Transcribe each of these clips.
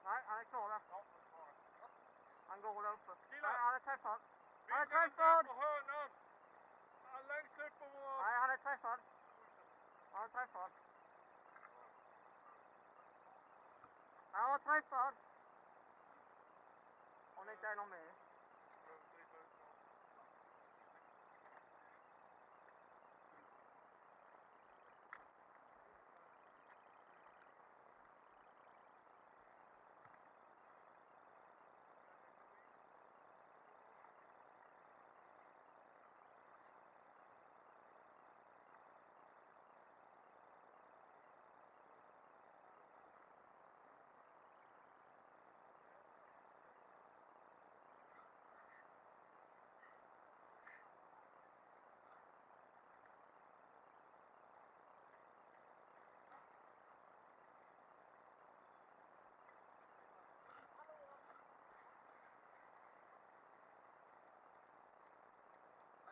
Nej, han är kvar där. Ja, Han går där uppe. Killar. Nej, han är träffad. vi Han är kan inte träffad! på hörnan. Han längst upp på vår... Nej, han är träffad. Han är träffad. Han var träffad. Om det inte är någon mer.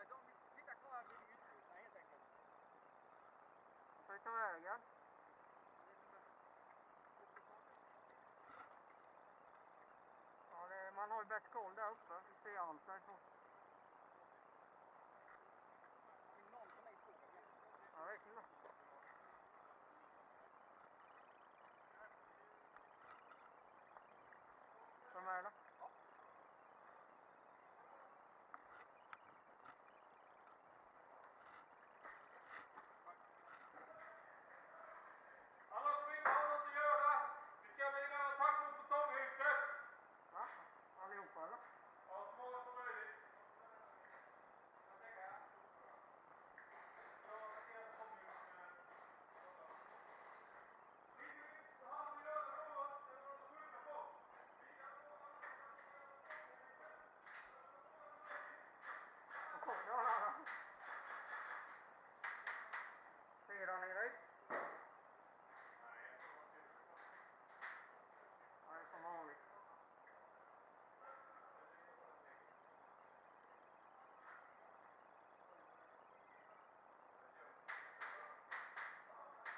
De sitter kvar här vid ytterligare helt enkelt. Ska vi ta vägen? Ja, man har ju bäst koll där uppe. Vi ser allt därifrån. Signal som är i skogen. Ja, det är kul. Kom med eller? Ja. Alla som inte har något att göra, vi ska lägga en attack mot betonghuset. Va? Allihopa eller? Ja, så många som möjligt. Ja. Ser han Erik? Ja, det är som vanligt.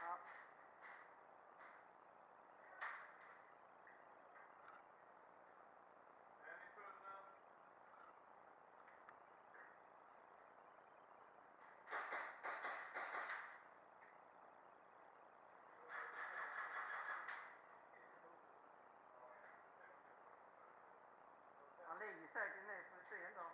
Ja. Han ligger säkert ner för att se en dag.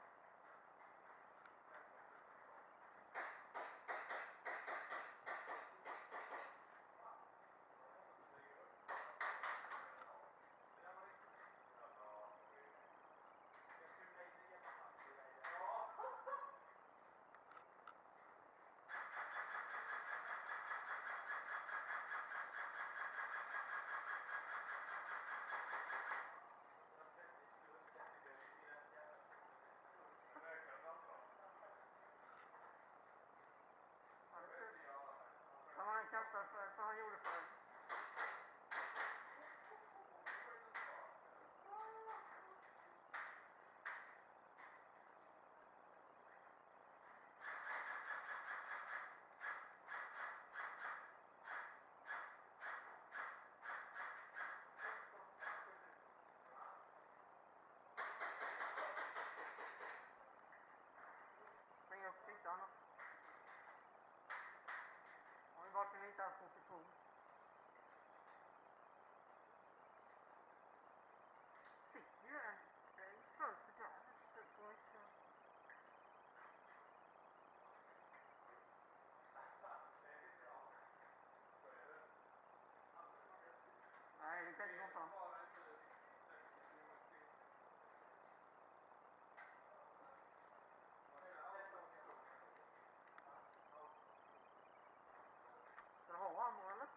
Som han kastade för, som han gjorde för. Spring upp och titta. Har vi varit en liten position. Sitter ju en fönster där. Nej, det kan inte gå fram. Ska du ha armor eller?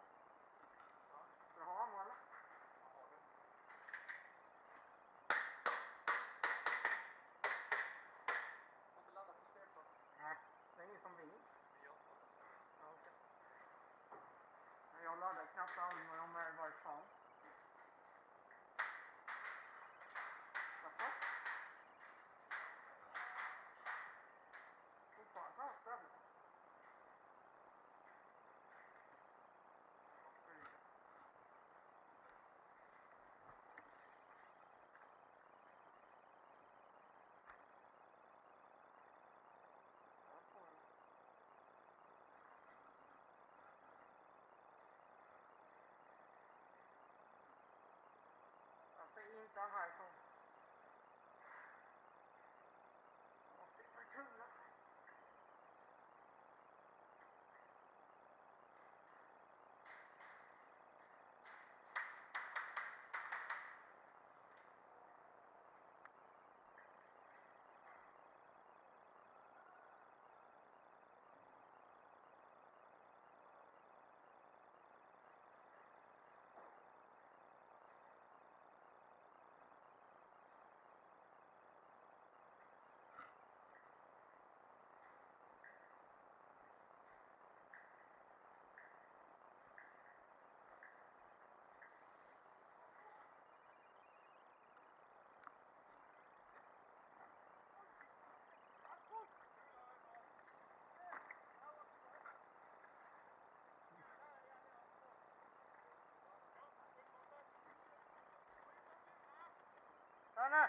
nu!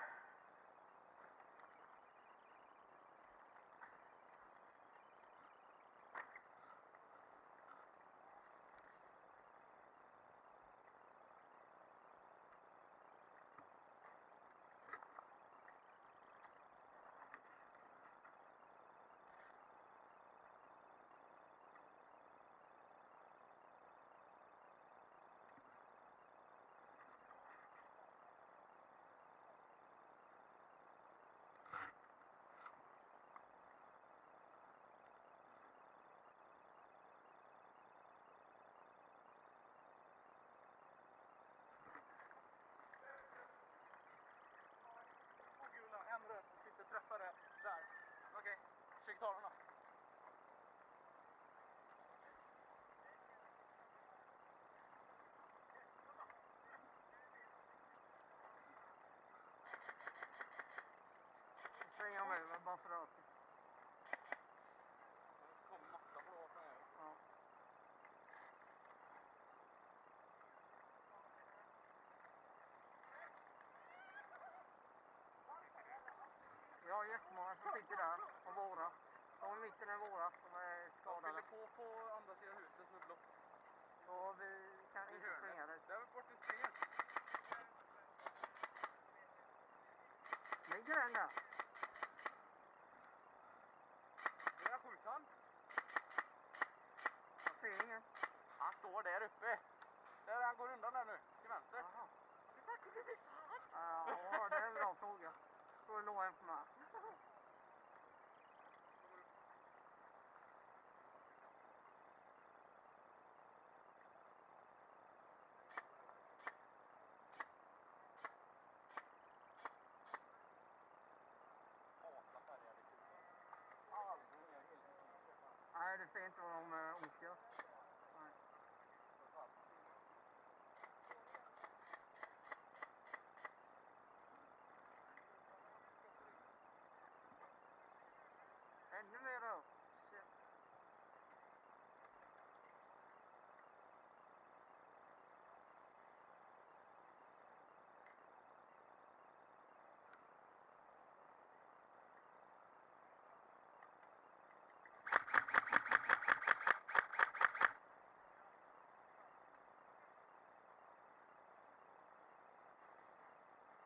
Två gula, en röd som sitter träffare där. Okej, försök ta den då. Svänger de över bara för att. Det kommer massa på rakt ner. Ja. Vi har jättemånga som sitter där och vårar. De i mitten är våra som är De skadade. fyller på andra sidan huset med blått. Så vi kan inte springa dit. Där bort i springer. Ligger den där? Det är skjutan. Jag ser ingen. Han står där uppe. Där han går undan där nu, till vänster. Jaha. Ja, det är en bra fråga. Står det låg en på mig? Nej, det ser inte vad de åker. Nej. Ännu mer då. Shit.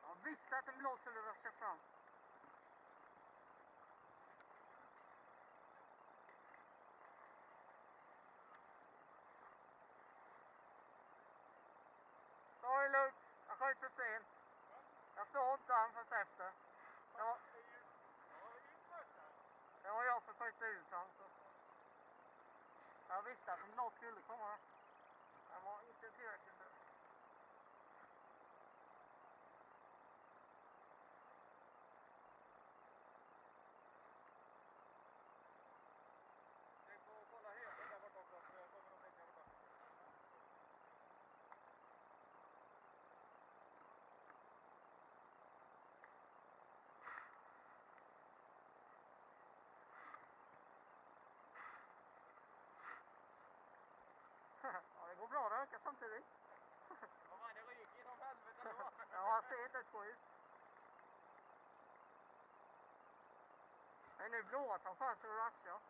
Jag visste att den blå skulle rösta fram. Ta det lugnt. Jag sköt för sent. Jag såg inte han först efter. Det var jag som sköt ut han. Så. Jag visste att den blå skulle komma. Den var inte tillräckligt bra. Jag får kolla helt där borta också, för jag kommer nog tänka på det. Ja, det går bra att öka samtidigt. Vad fan, det ryker som helvete då. Ja, jag ser inte ett skit. Men nu blåa tar chans att rusha.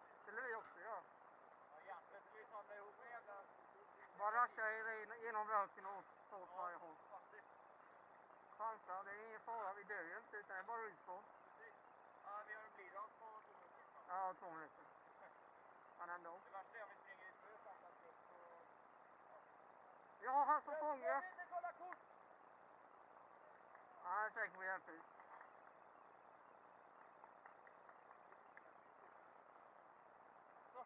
Det skulle vi också göra. Ja, egentligen skulle vi samla ihop en jävla... Bara rusha genom röken och åt varje håll. Faktiskt. Chansa, det är ingen fara. Vi dör ju inte, utan det är bara respawn. Precis. Ja, vi har en blidans på 2 minuter. Ja, 2 minuter. Men ändå. Det värsta är om vi springer i snö samlat upp och... Ja, han som fångar. Jag vill inte kolla kort! Han är säkert på hjälpis. Så.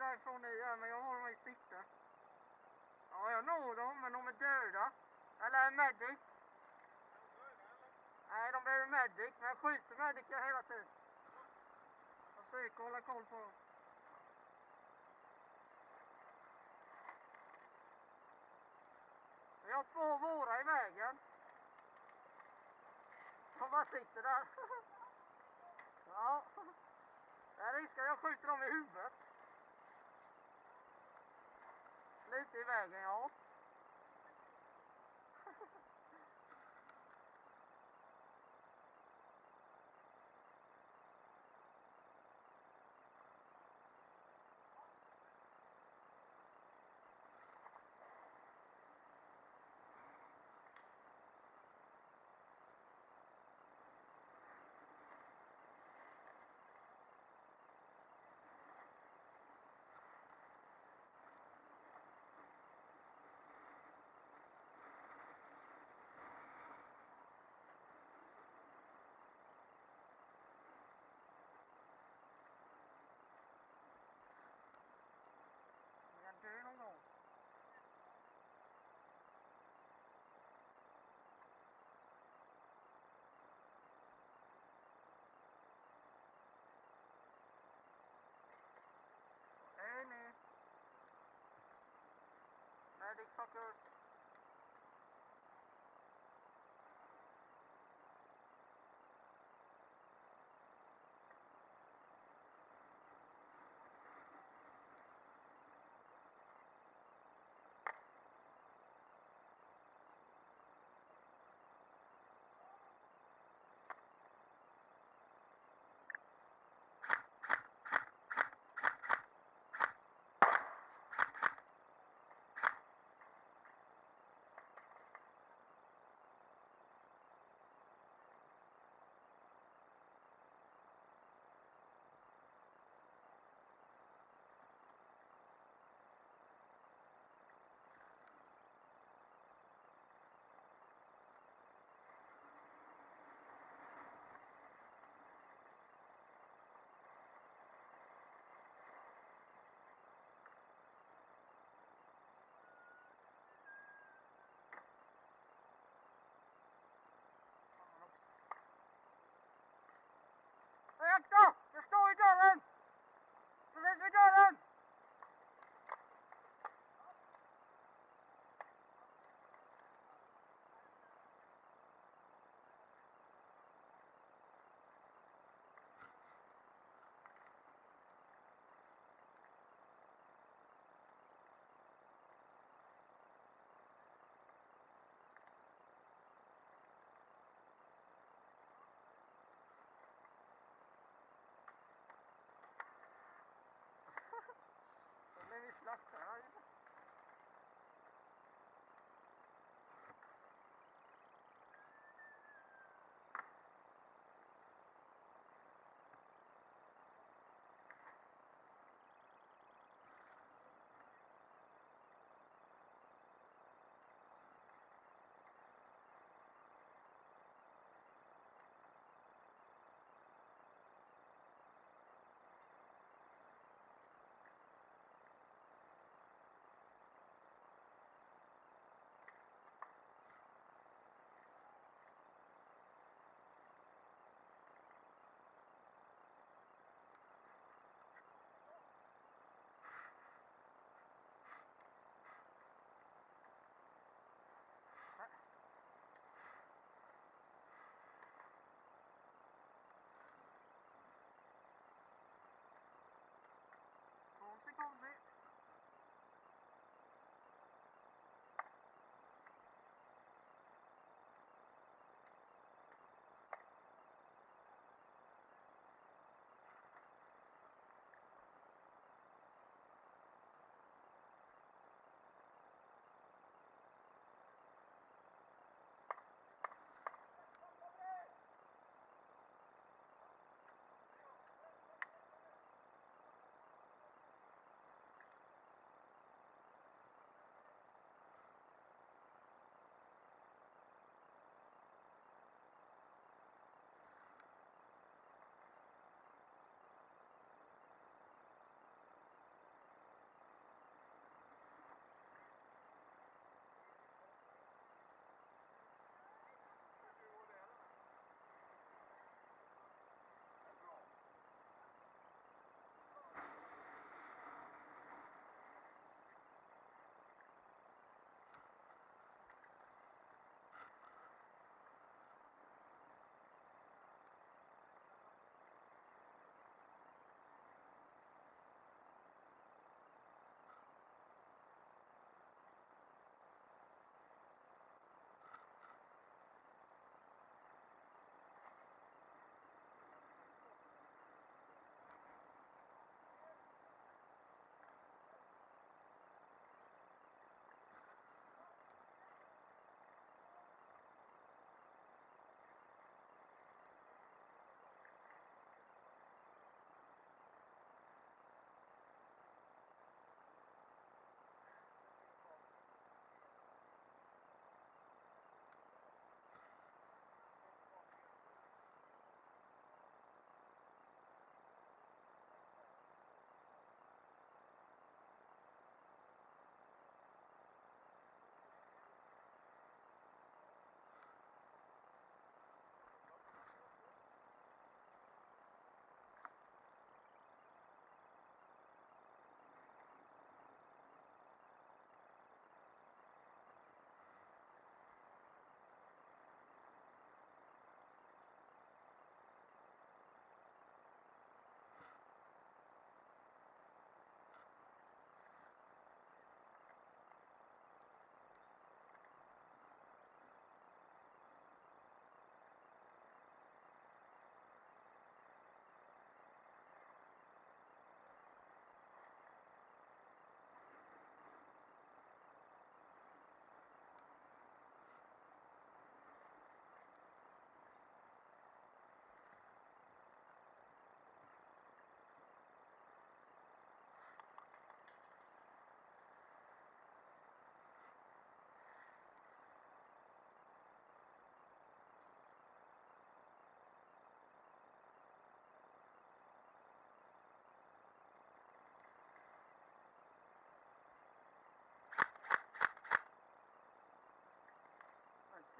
därifrån ni är, men jag har dem i sikte. Ja, jag når dem, men de är döda. Eller medic. Nej, de behöver medic, men jag skjuter medic hela tiden. Jag försöker hålla koll på dem. Vi har 2 våra i vägen. De bara sitter där. Ja. Det är risken jag skjuter dem i huvudet. Lite i vägen, ja. Är han död någon gång? Är ni? Medic fuckers.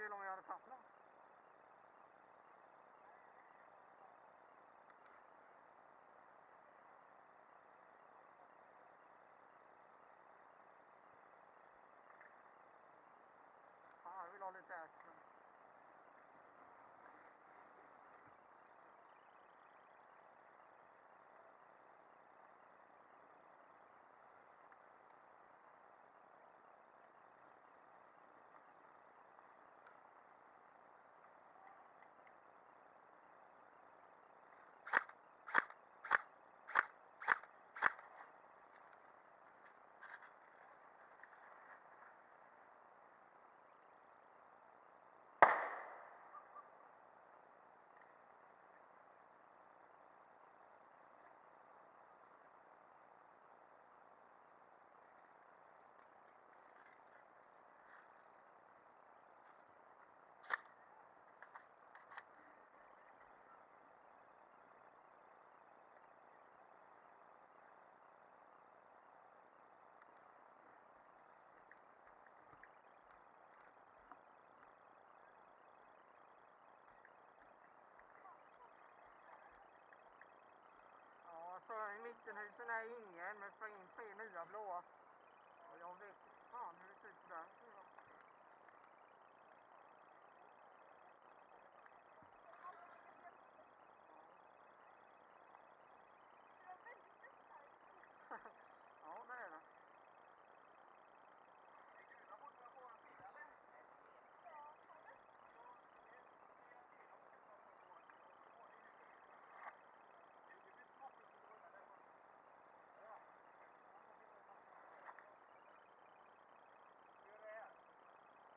kul om jag hade tagit någon. Ja, jag vill ha lite action. Så i mittenhusen är ingen, men får in 3 nya blåa. Och jag vet inte fan hur det ser ut på den sidan. Ja, det är det.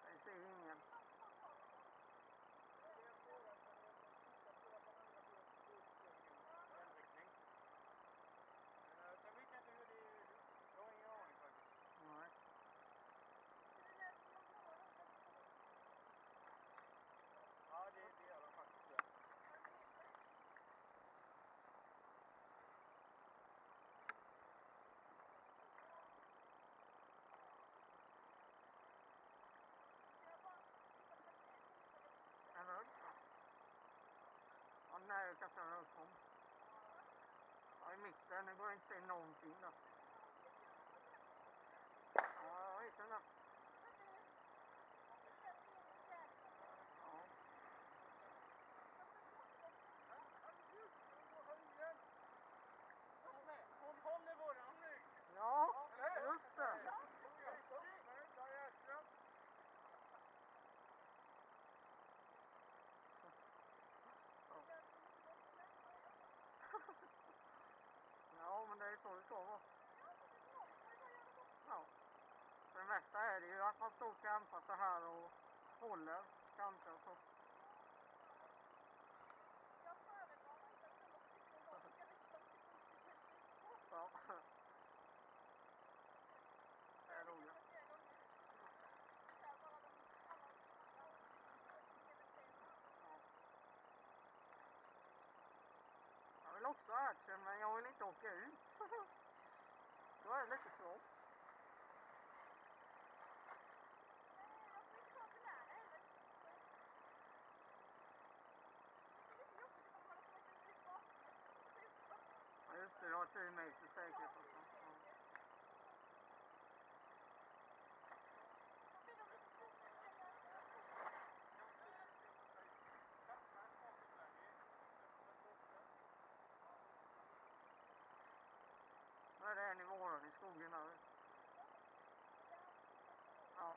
Jag ser ingen. Sen vet jag inte hur det är. Jag har ingen aning faktiskt. Nej. Ja, det gör de faktiskt. Ja. En röd då? Ja, nej, jag kastar en röd kom. Ja, i mitten, det går inte att se någonting då. Ja, jag vet inte. Ja. Hon håller våran nu. Ja, just det. Ja, men det är så det ska vara. Ja. För det mesta är det ju att man står och campar så här och håller kanter och så. Ja. Det är roligt. Jag vill också ha action, men jag vill inte åka ut. Då är det lite svårt. Ja, just det, du har 10 meter säkerhet också. Ja. Nu är det en i våren i skogen här. Ja.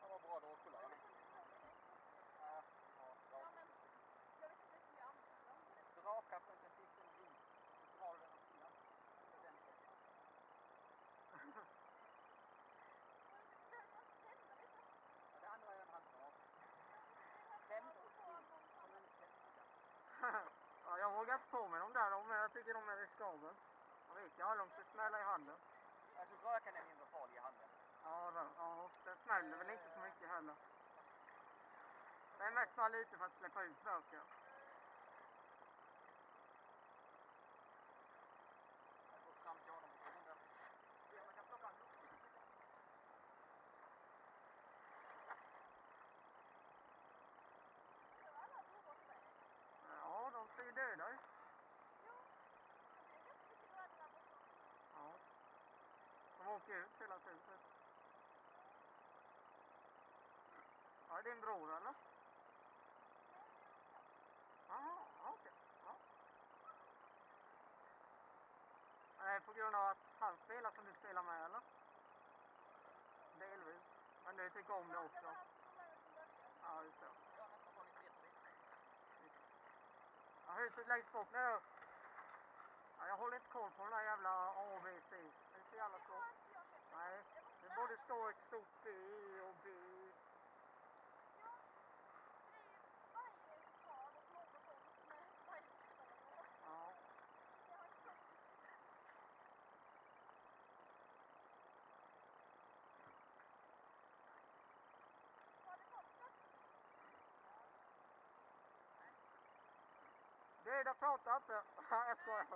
Ja, vad bra, då skulle jag med. Dra kanske inte sist en bil. Så drar du den åt sidan. Den ja, det andra är en halvdrag. Tänd och skill. Som en tändstiga. Ja, jag vågar inte på mig de där, men jag tycker de är riskabla. Jag vet, jag har långt att smälla i handen. Alltså rök är nämligen så farlig i handen. Ja, det smäller väl inte så mycket heller. Det är mest bara lite för att släppa ut böcker. Jag går fram till honom och frågar. Ja, man kan plocka en lukt. Ja, de ser ju döda ut. Ja. De åker ut hela tiden. Ja, är det din bror eller? Jaha, okej. Ja. Är det på grund av att han spelar som du spelar med eller? Delvis. Men du tycker om det också? Ja, just det. Jag har nästan tagit vetevitt. Ja, huset längst bort nu. Ja, jag håller inte koll på den där jävla A, B, C. Det är så jävla svårt. Nej, det borde stå ett stort B och B. Ja. Du, det pratar inte. Jag skojar.